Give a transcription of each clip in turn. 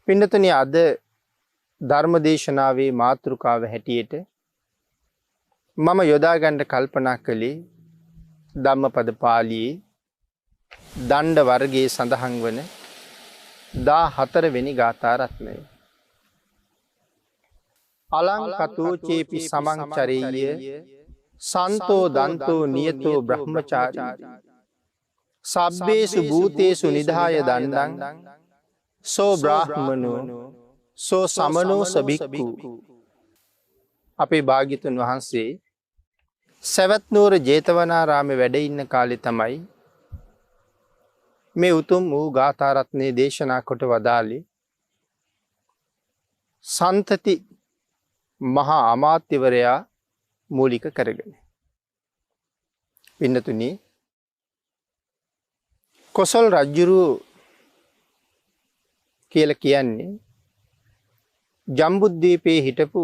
පින්නතුනි අද ධර්මදේශනාවේ මාතෘකාව හැටියට මම යොදා ගන්න කල්පනා කළේ ධම්මපද පාළියේ දණ්ඩ වර්ගයේ සඳහන් වන 14 වෙනි ගාථා රත්නය. අලංකතෝ චේපි සමංචරෙය්‍ය සන්තෝ දන්තෝ නියතෝ බ්‍රහ්මචාරී සබ්බේසු භූතේසු නිධාය දණ්ඩං සෝ බ්‍රාහ්මනෝ සෝ සමනෝ සබික්ඛු. අපේ භාග්‍යතුන් වහන්සේ සවැත් නුවර ජේතවනාරාමේ වැඩ ඉන්න කාලේ තමයි මේ උතුම් වූ ගාථා රත්නයේ දේශනා කොට වදාළේ. සන්තති මහා අමාත්‍යවරයා මූලික කරගෙන. පින්නතුනි කොසල් රජුරු කියලා කියන්නේ ජම්බුද්වීපයේ හිටපු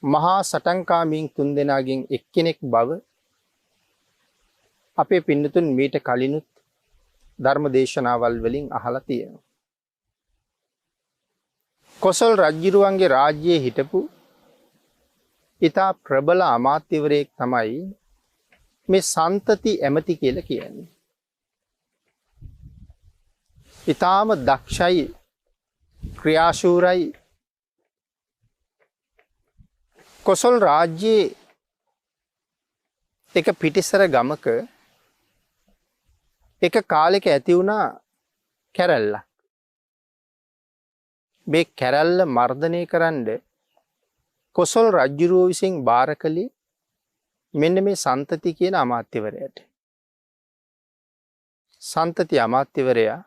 මහා සටන්කාමීන් 3 දෙනාගෙන් එක්කෙනෙක් බව අපේ පින්නතුන් මීට කලිනුත් ධර්ම දේශනාවල් වලින් අහලා තියෙනවා. කොසල් රජුරුවන්ගේ රාජ්‍යයේ හිටපු ඉතා ප්‍රබල අමාත්‍යවරයෙක් තමයි මේ සන්තති ඇමති කියලා කියන්නේ. ඉතාම දක්ෂයි, ක්‍රියාශූරයි. කොසල් රාජ්‍යයේ එක පිටිසර ගමක එක කාලෙක ඇති වුණා කැරැල්ලක්. මේ කැරැල්ල මර්ධනය කරන්න කොසල් රජුරුව විසින් බාර කළේ මෙන්න මේ සන්තති කියන අමාත්‍යවරයාට. සන්තති අමාත්‍යවරයා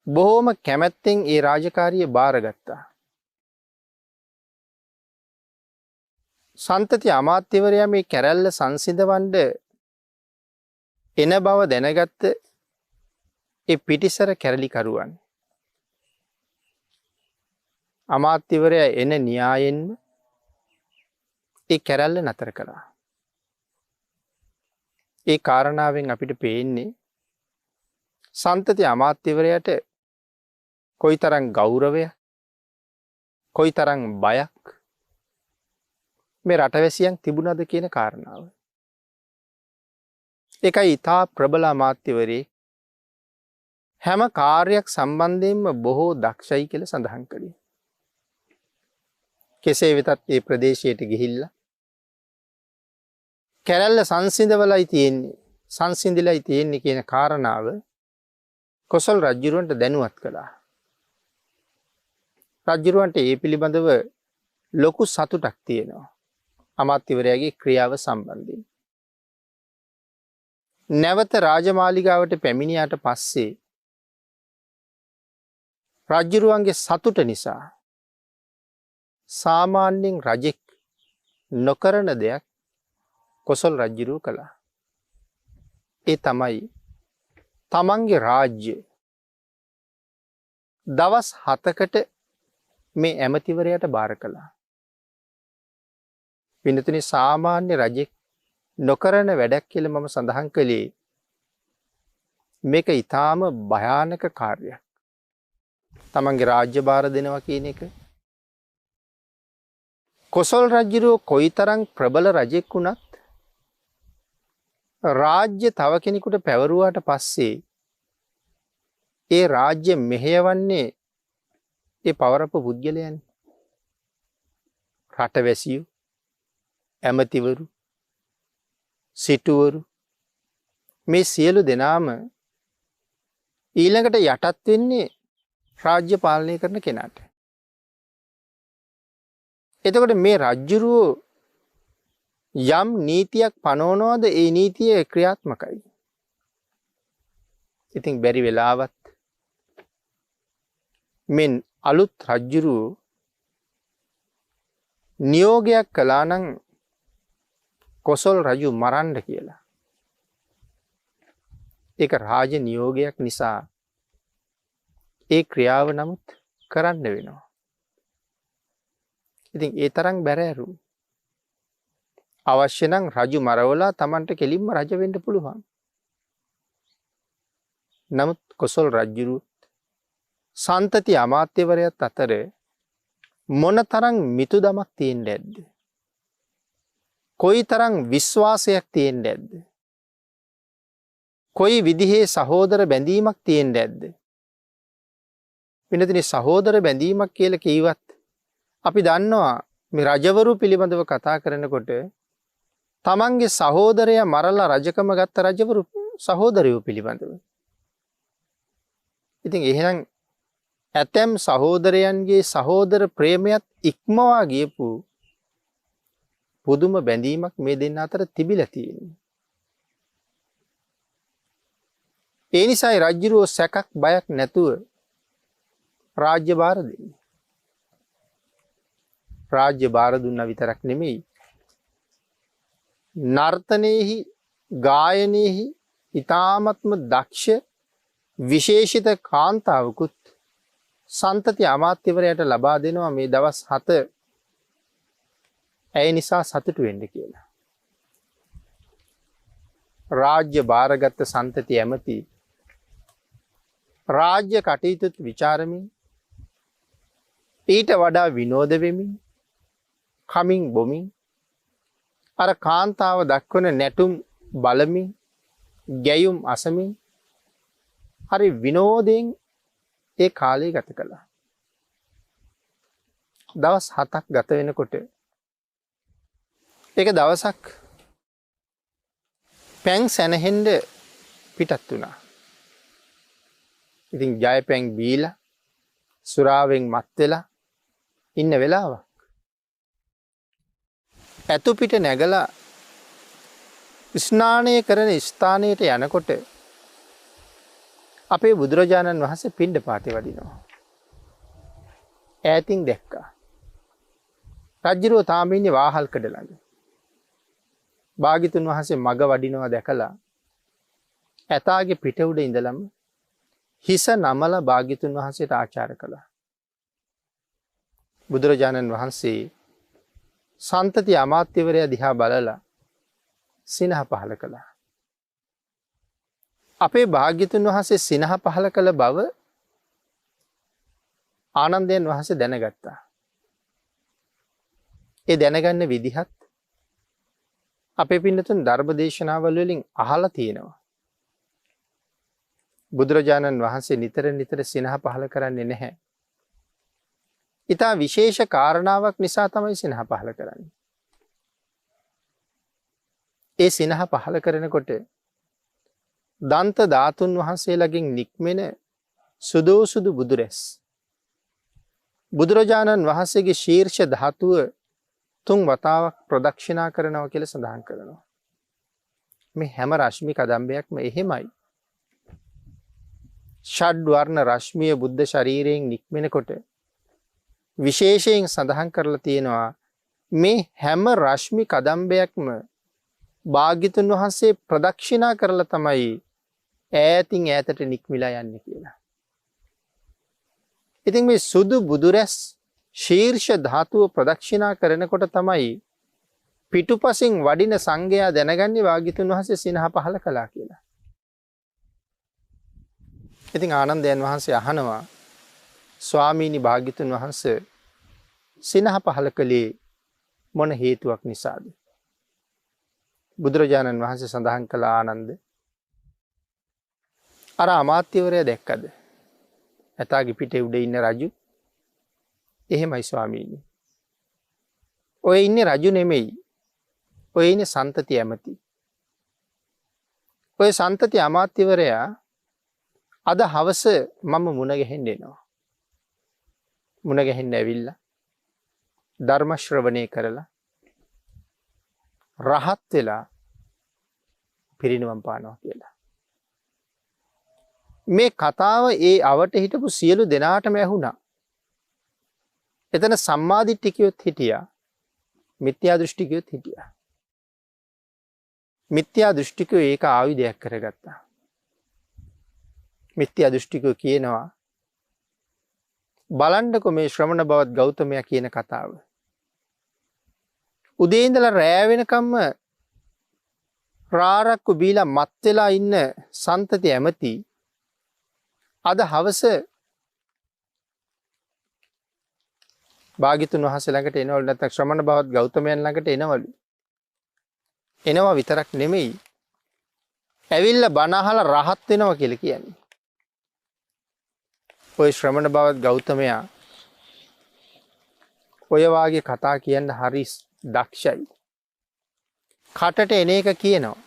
බොහෝම කැමැත්තෙන් ඒ රාජකාරිය බාරගත්තා. සන්තති අමාත්‍යවරයා මේ කැරැල්ල සංසිඳවන්න එන බව දැනගත්ත ඒ පිටිසර කැරලිකරුවන් අමාත්‍යවරයා එන න්‍යායෙන්ම ඒ කැරැල්ල නතර කළා. ඒ කාරණාවෙන් අපිට පේන්නේ සන්තති අමාත්‍යවරයාට කොයිතරම් ගෞරවයක්, කොයිතරම් බයක් මේ රටවැසියන් තිබුණද කියන කාරණාව. ඒකයි ඊතා ප්‍රබල අමාත්‍යවරයෙක් හැම කාර්යයක් සම්බන්ධයෙන්ම බොහෝ දක්ෂයි කියලා සඳහන් කළේ. කෙසේ වෙතත් මේ ප්‍රදේශයට ගිහිල්ලා කැරැල්ල සංසිඳවලයි තියෙන්නේ, සංසිඳිලයි තියෙන්නේ කියන කාරණාව කොසල් රජුරවන්ට දැනුවත් කළා. රජුරවන්ට ඒ පිළිබඳව ලොකු සතුටක් තියෙනවා අමාත්‍යවරයාගේ ක්‍රියාව සම්බන්ධයෙන්. නැවත රාජමාලිගාවට පැමිණියාට පස්සේ රජුරවන්ගේ සතුට නිසා සාමාන්‍යයෙන් රජෙක් නොකරන දෙයක් කොසල් රජුරුව කළා. ඒ තමයි තමන්ගේ රාජ්‍ය දවස් 7කට මේ ඇමතිවරයාට බාර කළා. පින්නතුනි සාමාන්‍ය රජෙක් නොකරන වැඩක් කියලා මම සඳහන් කළේ මේක ඊටාම භයානක කාර්යයක්. තමන්ගේ රාජ්‍ය බාර දෙනවා කියන එක. කොසල් රජුරෝ කොයිතරම් ප්‍රබල රජෙක් වුණත් රාජ්‍ය තව කෙනෙකුට පැවරුවාට පස්සේ ඒ රාජ්‍ය මෙහෙයවන්නේ ඒ පවරපු පුද්ගලයන්. රටවැසියෝ, ඇමතිවරු, සිටුවරු මේ සියලු දෙනාම ඊළඟට යටත් වෙන්නේ රාජ්‍ය පාලනය කරන කෙනාට. එතකොට මේ රජුරෝ යම් නීතියක් පනවනවද ඒ නීතිය ක්‍රියාත්මකයි. ඉතින් බැරි වෙලාවත් මෙන් අලුත් රජුරෝ නියෝගයක් කළා නම් කොසල් රජු මරන්න කියලා. ඒක රාජ නියෝගයක් නිසා ඒ ක්‍රියාව නමුත් කරන්න වෙනවා. ඉතින් ඒ තරම් බැරෑරු අවශ්‍ය නම් රජු මරවලා Tamanට කෙලින්ම රජ වෙන්න පුළුවන්. නමුත් කොසල් රජුරුත් සන්තති අමාත්‍යවරයාත් අතර මොනතරම් මිතුදමක් තියෙන්නේ නැද්ද? කොයිතරම් විශ්වාසයක් තියෙන්නේ නැද්ද? කොයි විදිහේ සහෝදර බැඳීමක් තියෙන්නේ නැද්ද? වෙනදිනේ සහෝදර බැඳීමක් කියලා කිව්වත් අපි දන්නවා මේ රජවරු පිළිබඳව කතා කරනකොට තමන්ගේ සහෝදරයා මරලා රජකම ගත්ත රජවරු සහෝදරයෝ පිළිබඳව. ඉතින් එහෙනම් ඇතැම් සහෝදරයන්ගේ සහෝදර ප්‍රේමයත් ඉක්මවා ගියපු පුදුම බැඳීමක් මේ දෙන්න අතර තිබිලා තියෙනවා. ඒ නිසායි රජුරෝ සැකක් බයක් නැතුව රාජ්‍ය භාර දෙන්නේ. රාජ්‍ය භාර දුන්නා විතරක් නෙමෙයි, නර්තනයේහි ගායනයේහි ඊ타ත්ම දක්ෂ විශේෂිත කාන්තාවකුත් සන්තති අමාත්‍යවරයාට ලබා දෙනවා මේ දවස් 7 ඇය නිසා සතුටු වෙන්න කියලා. රාජ්‍ය භාරගත් සන්තති ඇමති රාජ්‍ය කටයුතුත් විචාරමින් ඊට වඩා විනෝද වෙමින් කමින් බොමින් අර කාන්තාව දක්වන නැටුම් බලමින් ගැයුම් අසමින් හරි විනෝදයෙන් ඒ කාලය ගත කළා. දවස් 7ක් ගත වෙනකොට ඒක දවසක් පැන් සැනහෙන්න පිටත් වුණා. ඉතින් ජය පැන් බීලා සුරාවෙන් මත් වෙලා ඉන්න වෙලාවක් ඇතු පිට නැගලා ස්නානය කරන ස්ථානයට යනකොට අපේ බුදුරජාණන් වහන්සේ පිණ්ඩපාතේ වඩිනවා. ඈතින් දැක්කා. රජුරෝ තාම ඉන්නේ වාහල් කඩ ළඟ. භාග්‍යතුන් වහන්සේ මග වඩිනවා දැකලා ඇතාගේ පිට උඩ ඉඳලම හිස නමලා භාග්‍යතුන් වහන්සේට ආචාර කළා. බුදුරජාණන් වහන්සේ සන්තති අමාත්‍යවරයා දිහා බලලා සිනහ පහල කළා. අපේ භාග්‍යතුන් වහන්සේ සිනහ පහල කළ බව ආනන්දයන් වහන්සේ දැනගත්තා. ඒ දැනගන්න විදිහත් අපේ පින්නතුන් ධර්ම දේශනාවල වලින් අහලා තියෙනවා. බුදුරජාණන් වහන්සේ නිතර නිතර සිනහ පහල කරන්නේ නැහැ. ඊටා විශේෂ කාරණාවක් නිසා තමයි සිනහ පහල කරන්නේ. ඒ සිනහ පහල කරනකොට දන්ත ධාතුන් වහන්සේලාගෙන් නික්මෙන සුදු බුදුරැස් බුදුරජාණන් වහන්සේගේ ශීර්ෂ ධාතුව 3 වතාවක් ප්‍රදක්ෂිනා කරනවා කියලා සඳහන් කරනවා. මේ හැම රශ්මි කදම්බයක්ම එහෙමයි. ෂඩ් වර්ණ රශ්මිය බුද්ධ ශරීරයෙන් නික්මෙනකොට විශේෂයෙන් සඳහන් කරලා තියෙනවා මේ හැම රශ්මි කදම්බයක්ම භාග්‍යතුන් වහන්සේ ප්‍රදක්ෂිනා කරලා තමයි ඈතින් ඈතට නික්මිලා යන්නේ කියලා. ඉතින් මේ සුදු බුදුරැස් ශීර්ෂ ධාතුව ප්‍රදක්ෂිනා කරනකොට තමයි පිටුපසින් වඩින සංඝයා දැනගන්නේ භාග්‍යතුන් වහන්සේ සිනහ පහල කළා කියලා. ඉතින් ආනන්දයන් වහන්සේ අහනවා ස්වාමීනි භාග්‍යතුන් වහන්සේ සිනහ පහල කළේ මොන හේතුවක් නිසාද? බුදුරජාණන් වහන්සේ සඳහන් කළ ආනන්ද අර අමාත්‍යවරයා දැක්කද? ඇතාගේ පිටේ උඩ ඉන්න රජු. එහෙමයි ස්වාමීනි. ඔය ඉන්නේ රජු නෙමෙයි. ඔය ඉන්නේ සන්තති ඇමති. ඔය සන්තති අමාත්‍යවරයා අද හවස මම මුණ ගැහෙන්න එනවා. මුණ ගැහෙන්න ඇවිල්ලා ධර්ම ශ්‍රවණය කරලා රහත් වෙලා පිරිනිවන් පානවා කියලා. මේ කතාව ඒ අවට හිටපු සියලු දෙනාටම ඇහුණා. එතන සම්මාදිට්ඨිකයොත් හිටියා. මිත්‍යා දෘෂ්ටිකයොත් හිටියා. මිත්‍යා දෘෂ්ටිකයෝ ඒක ආයුධයක් කරගත්තා. මිත්‍යා දෘෂ්ටිකයෝ කියනවා බලන්නකො මේ ශ්‍රමණ බවත් ගෞතමයා කියන කතාව. උදේ ඉඳලා රෑ වෙනකම්ම රාරක්කු බීලා මත් වෙලා ඉන්න සන්තති ඇමති අද හවස භාග්‍යතුන් වහන්සේ ළඟට එනවලු නැත්නම් ශ්‍රමණ බවත් ගෞතමයන් ළඟට එනවලු. එනවා විතරක් නෙමෙයි. ඇවිල්ලා බණ අහලා රහත් වෙනවා කියලා කියන්නේ. ඔය ශ්‍රමණ බවත් ගෞතමයා ඔය වාගේ කතා කියන්න හරි දක්ෂයි. කටට එන එක කියනවා.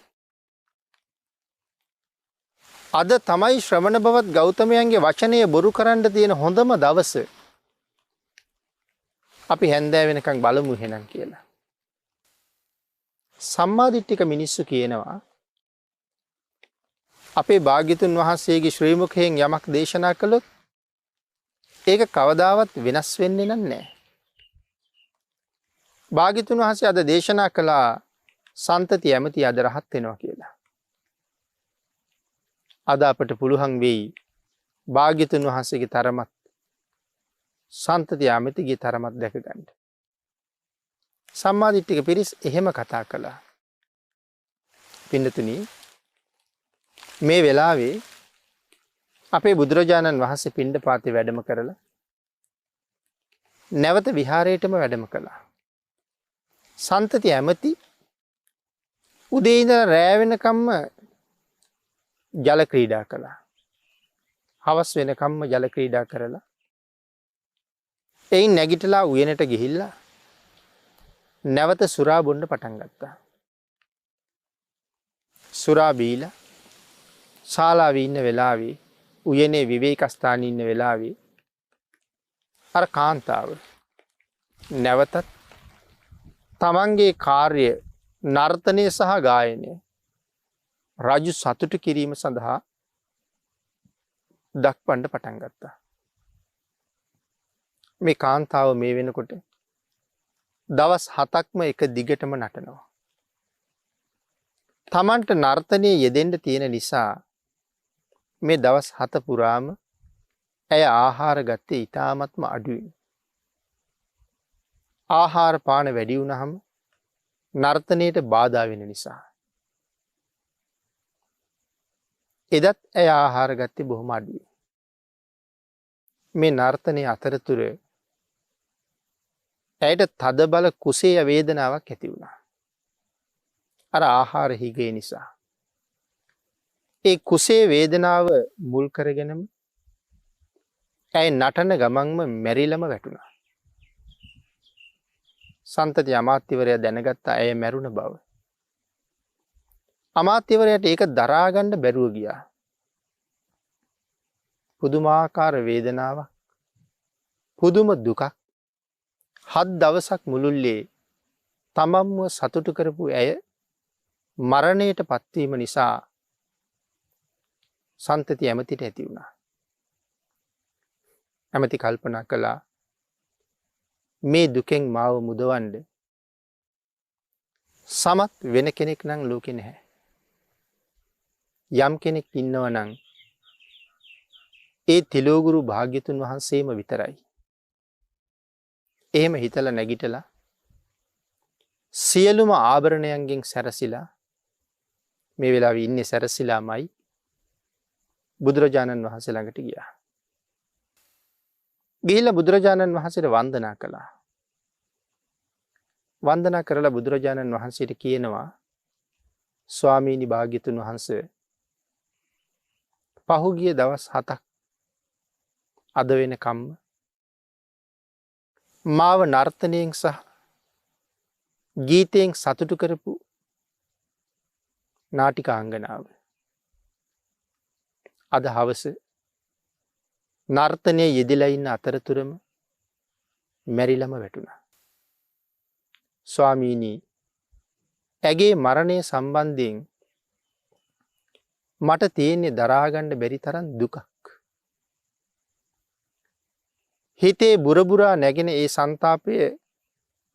අද තමයි ශ්‍රමණ බවත් ගෞතමයන්ගේ වචනය බොරු කරන්න තියෙන හොඳම දවස. අපි හැන්දෑ වෙනකන් බලමු එහෙනම් කියලා. සම්මාදිට්ඨික මිනිස්සු කියනවා අපේ භාග්‍යතුන් වහන්සේගේ ශ්‍රී මුඛයෙන් යමක් දේශනා කළොත් ඒක කවදාවත් වෙනස් වෙන්නේ නැහැ. භාග්‍යතුන් වහන්සේ අද දේශනා කළා සන්තති ඇමති අද රහත් වෙනවා කියලා. අද අපට පුළුවන් වෙයි භාග්‍යතුන් වහන්සේගේ තරමත් සන්තති ඇමතිගේ තරමත් දැක ගන්න. සම්මාදිට්ඨික පිරිස් එහෙම කතා කළා. පින්නතුනි මේ වෙලාවේ අපේ බුදුරජාණන් වහන්සේ පිණ්ඩපාතේ වැඩම කරලා නැවත විහාරයටම වැඩම කළා. සන්තති ඇමති උදේ ඉඳලා රෑ වෙනකම්ම ජල ක්‍රීඩා කළා. හවස් වෙනකම්ම ජල ක්‍රීඩා කරලා එයින් නැගිටලා උයනට ගිහිල්ලා නැවත සුරා බොන්න පටන් ගත්තා. සුරා බීලා ශාලාවේ ඉන්න වෙලාවේ උයනේ විවේක ස්ථානයේ ඉන්න වෙලාවේ අර කාන්තාව නැවතත් තමන්ගේ කාර්ය නර්තනය සහ ගායනය රජු සතුටු කිරීම සඳහා දක්වන්න පටන් ගත්තා. මේ කාන්තාව මේ වෙනකොට දවස් 7ක්ම එක දිගටම නටනවා. තමන්ට නර්තනයේ යෙදෙන්න තියෙන නිසා මේ දවස් 7 පුරාම ඇය ආහාර ගත්තේ ඉතාමත්ම අඩුයි. ආහාර පාන වැඩි වුණාම නර්තනයට බාධා වෙන නිසා. එදත් ඇය ආහාර ගත්තේ බොහොම අඩුයි. මේ නර්තනයේ අතරතුර ඇයට තද බල කුසේය වේදනාවක් ඇති වුණා. අර ආහාර හිගේ නිසා. ඒ කුසේ වේදනාව මුල් කරගෙනම ඇය නටන ගමන්ම මැරිලම වැටුණා. සන්තති අමාත්‍යවරයා දැනගත්ත ඇය මැරුණ බව. අමාත්‍යවරයාට ඒක දරා ගන්න බැරුව ගියා. පුදුමාකාර වේදනාවක්, පුදුම දුකක් 7 දවසක් මුළුල්ලේ තමන්ව සතුටු කරපු ඇය මරණයට පත්වීම නිසා සන්තති ඇමතිට ඇති වුණා. ඇමති කල්පනා කළා මේ දුකෙන් මාව මුදවන්න සමත් වෙන කෙනෙක් නම් ලෝකේ නැහැ. යම් කෙනෙක් ඉන්නව නම් ඒ තිලෝගුරු භාග්‍යතුන් වහන්සේම විතරයි. එහෙම හිතලා නැගිටලා සියලුම ආභරණයන්ගෙන් සැරසිලා මේ වෙලාවේ ඉන්නේ සැරසිලාමයි බුදුරජාණන් වහන්සේ ළඟට ගියා. ගිහිල්ලා බුදුරජාණන් වහන්සේට වන්දනා කළා. වන්දනා කරලා බුදුරජාණන් වහන්සේට කියනවා ස්වාමීනි භාග්‍යතුන් වහන්සේ පහුගිය දවස් 7ක් අද වෙනකම් මාව නර්තනයෙන් සහ ගීතයෙන් සතුටු කරපු නාටිකාංගනාව අද හවස නර්තනයේ යෙදලා ඉන්න අතරතුරම මැරිලම වැටුණා. ස්වාමීනි ඇගේ මරණය සම්බන්ධයෙන් මට තියෙන්නේ දරා ගන්න බැරි තරම් දුකක්. හිතේ බුරබුරා නැගෙන ඒ ਸੰతాපය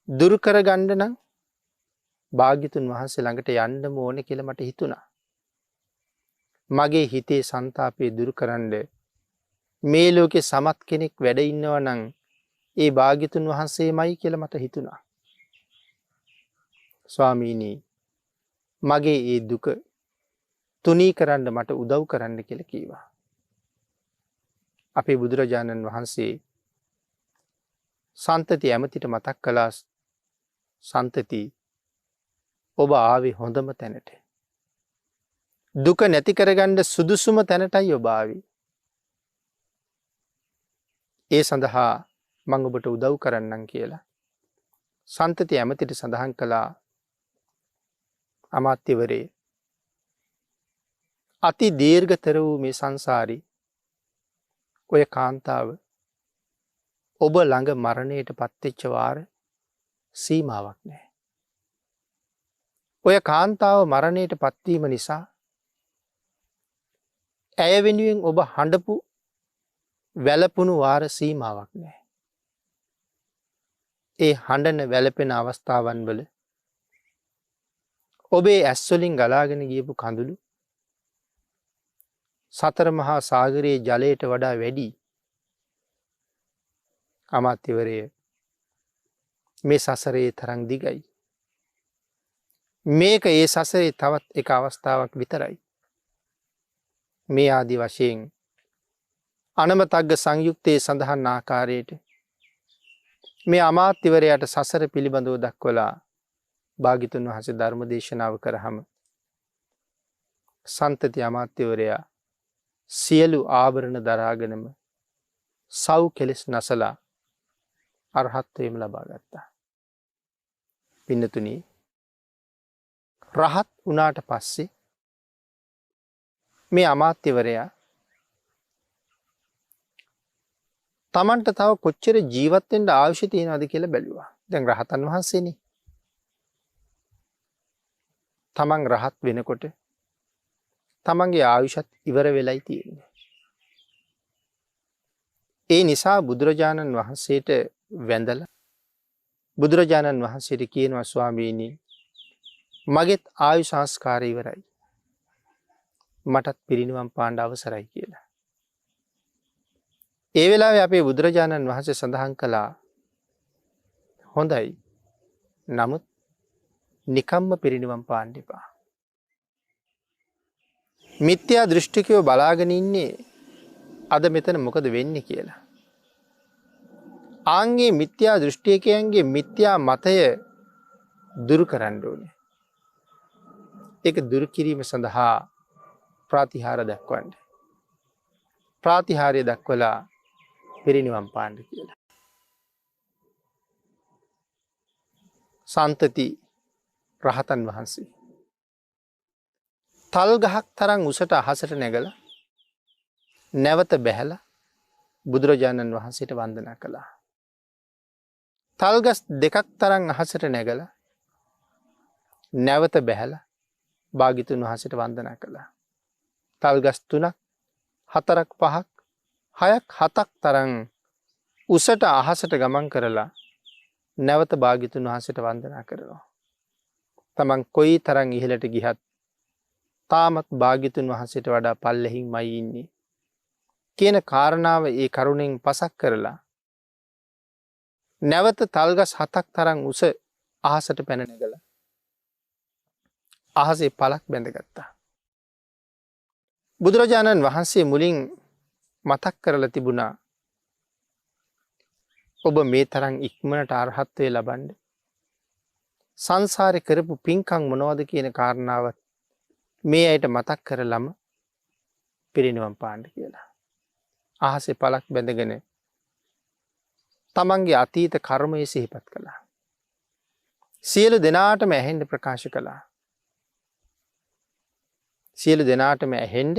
දුරු කරගන්න නම් භාග්‍යතුන් වහන්සේ ළඟට යන්න ඕනේ කියලා මට හිතුණා. මගේ හිතේ ਸੰతాපය දුරු කරන්න මේ ලෝකේ සමත් කෙනෙක් වැඩ ඉන්නවා නම් ඒ භාග්‍යතුන් වහන්සේමයි කියලා මට හිතුණා. ස්වාමීනි මගේ ඒ දුක තුනී කරන්න මට උදව් කරන්න කියලා කීවා. අපේ බුදුරජාණන් වහන්සේ සන්තති ඇමතිට මතක් කළා සන්තති ඔබ ආවේ හොඳම තැනට. දුක නැති කරගන්න සුදුසුම තැනටයි ඔබ ආවේ. ඒ සඳහා මම ඔබට උදව් කරන්නම් කියලා. සන්තති ඇමතිට සඳහන් කළා අමාත්‍යවරේ අති දීර්ඝතර වූ මේ සංසාරේ ඔය කාන්තාව ඔබ ළඟ මරණයට පත්වෙච්ච වාර සීමාවක් නැහැ. ඔය කාන්තාව මරණයට පත්වීම නිසා ඇය වෙනුවෙන් ඔබ හඬපු වැළපුණු වාර සීමාවක් නැහැ. ඒ හඬන වැළපෙන අවස්ථාවන් වල ඔබේ ඇස් වලින් ගලාගෙන ගියපු කඳුළු සතර මහා සාගරයේ ජලයට වඩා වැඩි. අමාත්‍යවරය මේ සසරේ තරම් දිගයි. මේක ඒ සසරේ තවත් එක අවස්ථාවක් විතරයි. මේ ආදි වශයෙන් අනමතග්ග සංයුක්තයේ සඳහන් ආකාරයට මේ අමාත්‍යවරයාට සසර පිළිබඳව දක්වලා භාග්‍යතුන් වහන්සේ ධර්ම දේශනාව කරාම සන්තති අමාත්‍යවරයා සියලු ආභරණ දරාගෙනම සව් කෙලෙස් නැසලා අරහත්ත්වයම ලබා ගත්තා. පින්නතුනි රහත් වුණාට පස්සේ මේ අමාත්‍යවරයා තමන්ට තව කොච්චර ජීවත් වෙන්න අවශ්‍ය තියෙනවද කියලා බැලුවා. දැන් රහතන් වහන්සේනේ. තමන් රහත් වෙනකොට තමන්ගේ ආයුෂත් ඉවර වෙලයි තියෙන්නේ. ඒ නිසා බුදුරජාණන් වහන්සේට වැඳලා බුදුරජාණන් වහන්සේට කියනවා ස්වාමීනි මගෙත් ආයු සංස්කාරය ඉවරයි. මටත් පිරිනිවන් පාන්න අවසරයි කියලා. ඒ වෙලාවේ අපේ බුදුරජාණන් වහන්සේ සඳහන් කළා හොඳයි. නමුත් නිකම්ම පිරිනිවන් පාන්න එපා. මිත්‍යා දෘෂ්ටිකයෝ බලාගෙන ඉන්නේ අද මෙතන මොකද වෙන්නේ කියලා. ආන්ගේ මිත්‍යා දෘෂ්ටිකයන්ගේ මිත්‍යා මතය දුරු කරන්න ඕනේ. ඒක දුරු කිරීම සඳහා ප්‍රාතිහාර දක්වන්න. ප්‍රාතිහාර්ය දක්වලා පිරිනිවන් පාන්න කියලා. සන්තති රහතන් වහන්සේ තල් ගහක් තරම් උසට අහසට නැගලා නැවත බැහැලා බුදුරජාණන් වහන්සේට වන්දනා කළා. තල්ගස් දෙකක් තරම් අහසට නැගලා නැවත බැහැලා භාග්‍යතුන් වහන්සේට වන්දනා කළා. තල්ගස් 3ක් 4ක් 5ක් 6ක් 7ක් තරම් උසට අහසට ගමන් කරලා නැවත භාග්‍යතුන් වහන්සේට වන්දනා කරනවා. තමන් කොයි තරම් ඉහළට ගියත් තාමත් භාග්‍යතුන් වහන්සේට වඩා පල්ලෙහින්මයි ඉන්නේ කියන කාරණාව ඒ කරුණෙන් පසක් කරලා නැවත තල්ගස් 7ක් තරම් උස අහසට පැන නැගලා අහසේ පලක් බැඳගත්තා. බුදුරජාණන් වහන්සේ මුලින් මතක් කරලා තිබුණා ඔබ මේ තරම් ඉක්මනට අරහත්ත්වය ලබන්න සංසාරේ කරපු පින්කම් මොනවද කියන කාරණාවත් මේ ඇයිට මතක් කරලම පිරිනිවන් පාන්න කියලා. අහසේ පලක් බැඳගෙන තමන්ගේ අතීත කර්මය සිහිපත් කළා. සියලු දෙනාටම ඇහෙන්න ප්‍රකාශ කළා. සියලු දෙනාටම ඇහෙන්න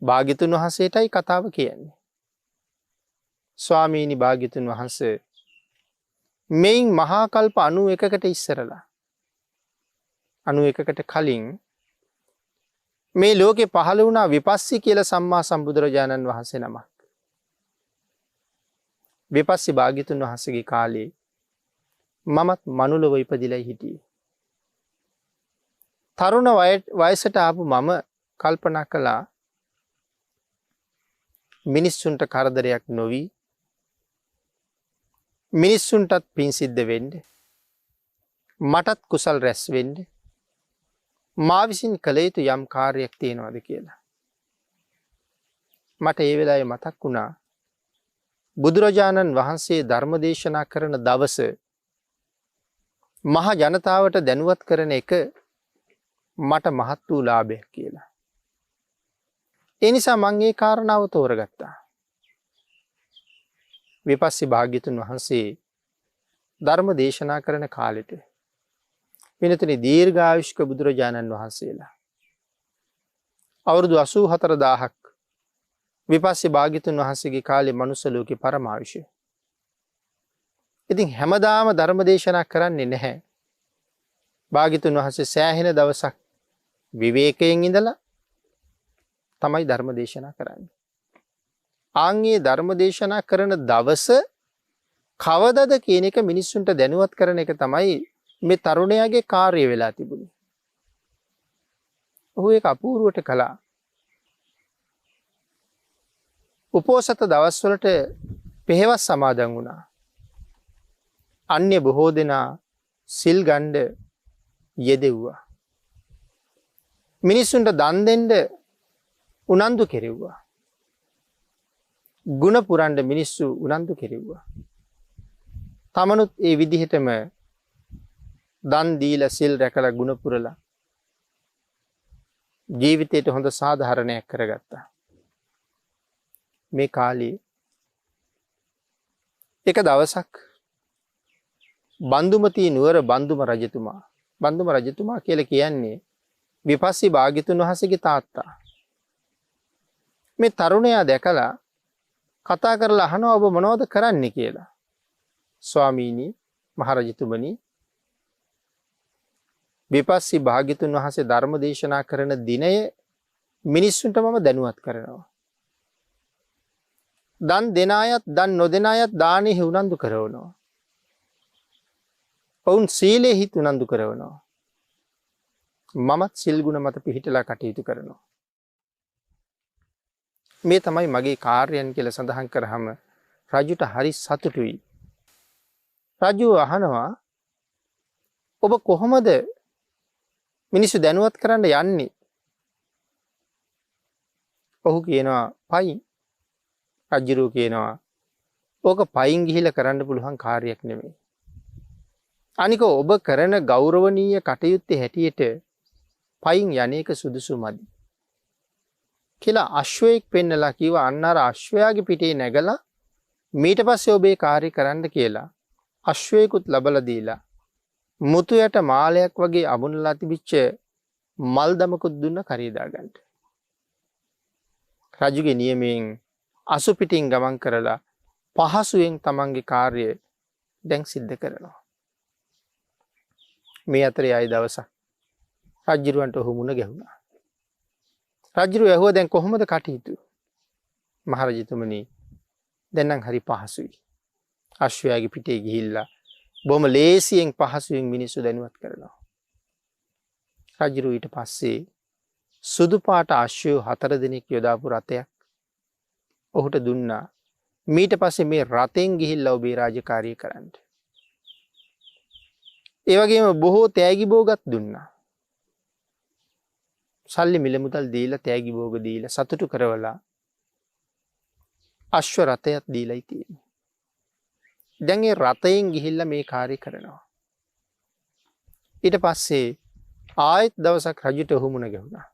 භාග්‍යතුන් වහන්සේටයි කතාව කියන්නේ. ස්වාමීනි භාග්‍යතුන් වහන්සේ මෙයින් මහා කල්ප 91කට ඉස්සරලා 91කට කලින් මේ ලෝකේ පහළ වුණා විපස්සී කියලා සම්මා සම්බුදුරජාණන් වහන්සේ නමක්. විපස්සී භාග්‍යතුන් වහන්සේගේ කාලේ මමත් මනුලොව ඉපදිලා හිටියේ. තරුණ වයසට ආපු මම කල්පනා කළා මිනිස්සුන්ට කරදරයක් නොවි මිනිස්සුන්ටත් පින් සිද්ධ වෙන්න මටත් කුසල් රැස් වෙන්න මා විසින් කළ යුතු යම් කාර්යයක් තියෙනවද කියලා. මට ඒ වෙලාවේ මතක් වුණා බුදුරජාණන් වහන්සේ ධර්ම දේශනා කරන දවස මහ ජනතාවට දැනුවත් කරන එක මට මහත් වූ ලාභයක් කියලා. ඒ නිසා මම මේ කාරණාව තෝරගත්තා. විපස්සී භාග්‍යතුන් වහන්සේ ධර්ම දේශනා කරන කාලෙට වෙනතනි දීර්ඝායුෂ්ක බුදුරජාණන් වහන්සේලා අවුරුදු 84000ක් විපස්සී භාග්‍යතුන් වහන්සේගේ කාලේ මනුස්ස ලෝකේ පරමායුෂය. ඉතින් හැමදාම ධර්ම දේශනා කරන්නේ නැහැ. භාග්‍යතුන් වහන්සේ සෑහෙන දවසක් විවේකයෙන් ඉඳලා තමයි ධර්ම දේශනා කරන්නේ. ආන්ගේ ධර්ම දේශනා කරන දවස කවදද කියන එක මිනිස්සුන්ට දැනුවත් කරන එක තමයි මේ තරුණයාගේ කාර්යය වෙලා තිබුණේ. ඔහු ඒක අපූර්වට කළා. උපෝසත දවස්වලට පෙහෙවස් සමාදන් වුණා. අන්‍ය බොහෝ දෙනා සිල් ගන්න යෙදෙව්වා. මිනිස්සුන්ට දන් දෙන්න උනන්දු කෙරෙව්වා. ගුණ පුරන්න මිනිස්සු උනන්දු කෙරෙව්වා. තමනුත් ඒ විදිහටම දන් දීලා සිල් රැකලා ගුණ පුරලා ජීවිතයට හොඳ සාධාරණයක් කරගත්තා. මේ කාලේ එක දවසක් බන්දුමති නුවර බන්දුම රජතුමා කියලා කියන්නේ විපස්සී භාග්‍යතුන් වහන්සේගේ තාත්තා. මේ තරුණයා දැකලා කතා කරලා අහනවා ඔබ මොනවද කරන්නේ කියලා. ස්වාමීනි මහරජතුමනි විපස්සී භාග්‍යතුන් වහන්සේ ධර්ම දේශනා කරන දිනය මිනිස්සුන්ට මම දැනුවත් කරනවා. දන් දෙන අයත් දන් නොදෙන අයත් දානෙහි උනන්දු කරවනවා. ඔවුන් සීලෙහි උනන්දු කරවනවා. මමත් සිල් ගුණ මත පිහිටලා කටයුතු කරනවා. මේ තමයි මගේ කාර්යයන් කියලා සඳහන් කරාම රජුට හරි සතුටුයි. රජු අහනවා ඔබ කොහොමද මිනිස්සු දැනුවත් කරන්න යන්නේ? ඔහු කියනවා පයින්. රජුරෝ කියනවා ඕක පයින් ගිහිලා කරන්න පුළුවන් කාර්යයක් නෙමෙයි. අනික ඔබ කරන ගෞරවනීය කටයුත්තේ හැටියට පයින් යන්නේක සුදුසු මදි. කියලා අශ්වයෙක් පෙන්නලා කිව්වා අන්න අර අශ්වයාගේ පිටේ නැගලා ඊට පස්සේ ඔබේ කාර්ය කරන්න කියලා අශ්වයෙකුත් ලබලා දීලා මුතු යට මාලයක් වගේ අමුණලා තිබිච්ච මල් දමකුත් දුන්න කරියදා ගන්නට. රජුගේ නියමයෙන් අසු පිටින් ගමන් කරලා පහසුවෙන් තමන්ගේ කාර්යය දැන් සිද්ධ කරනවා. මේ අතරේ ආයි දවසක් රජුරවන්ට ඔහු මුණ ගැහුණා. රජුර ඇහුවා දැන් කොහොමද කටයුතු? මහරජතුමනි දැන් නම් හරි පහසුයි. අශ්වයාගේ පිටේ ගිහිල්ලා බොහොම ලේසියෙන් පහසුවෙන් මිනිස්සු දැනුවත් කරනවා. රජුරු ඊට පස්සේ සුදු පාට අශ්වයෝ 4 දෙනෙක් යොදාපු රථයක් ඔහුට දුන්නා. ඊට පස්සේ මේ රතෙන් ගිහිල්ලා ඔබේ රාජකාරිය කරන්න. ඒ වගේම බොහෝ තෑගි භෝගත් දුන්නා. සල්ලි මිල මුදල් දීලා තෑගි භෝග දීලා සතුටු කරවලා අශ්ව රථයක් දීලායි තියෙන්නේ. දැන් ඒ රථයෙන් ගිහිල්ලා මේ කාර්ය කරනවා. ඊට පස්සේ ආයෙත් දවසක් රජුට ඔහු මුණ ගැහුණා.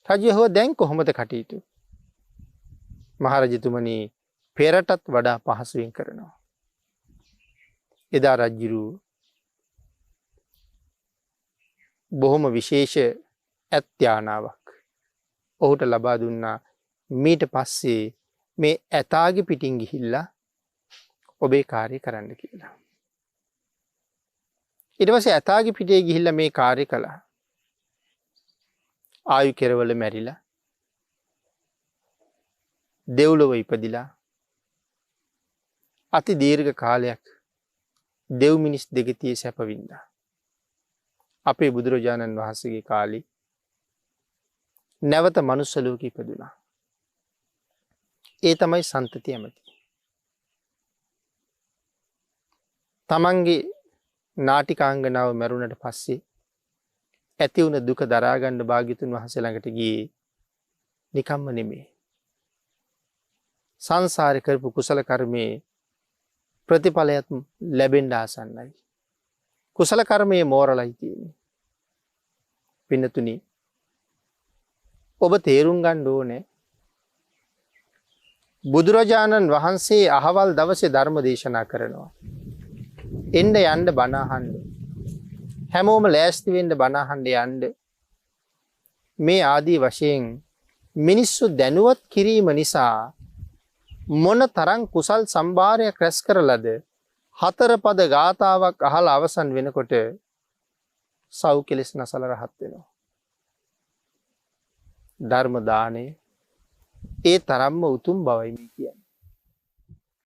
රජු ඇහුවා දැන් කොහොමද කටයුතු? මහරජතුමනි පෙරටත් වඩා පහසුවෙන් කරනවා. එදා රජු බොහොම විශේෂ ඇත්‍යානාවක් ඔහුට ලබා දුන්නා. ඊට පස්සේ මේ ඇතාගේ පිටින් ගිහිල්ලා ඔබේ කාර්ය කරන්න කියලා. ඊට පස්සේ ඇතාගේ පිටේ ගිහිල්ලා මේ කාර්ය කළා. ආයු කෙරවල මැරිලා දෙව්ලොව ඉපදිලා අති දීර්ඝ කාලයක් දෙව් මිනිස් දෙගතියේ සැප වින්දා. අපේ බුදුරජාණන් වහන්සේගේ කාලේ නැවත මනුස්ස ලෝකෙ ඉපදුණා. ඒ තමයි සන්තති ඇමති. තමන්ගේ නාටිකාංගනාව මැරුණට පස්සේ ඇති වුණ දුක දරා ගන්න භාග්‍යතුන් වහන්සේ ළඟට ගියේ නිකම්ම නෙමෙයි. සංසාරේ කරපු කුසල කර්මයේ ප්‍රතිඵලයක් ලැබෙන්න ආසන්නයි. කුසල කර්මයේ මෝරලයි තියෙන්නේ. පින්නතුනි ඔබ තේරුම් ගන්න ඕනේ බුදුරජාණන් වහන්සේ අහවල් දවසේ ධර්ම දේශනා කරනවා. එන්න යන්න බණ අහන්න. හැමෝම ලෑස්ති වෙන්න බණ අහන්න යන්න. මේ ආදී වශයෙන් මිනිස්සු දැනුවත් කිරීම නිසා මොන තරම් කුසල් සම්භාරයක් රැස් කරලද හතර පද ගාථාවක් අහලා අවසන් වෙනකොට සව් කෙලෙස් නැසල රහත් වෙනවා. ධර්ම දාණය ඒ තරම්ම උතුම් බවයි මේ කියන්නේ.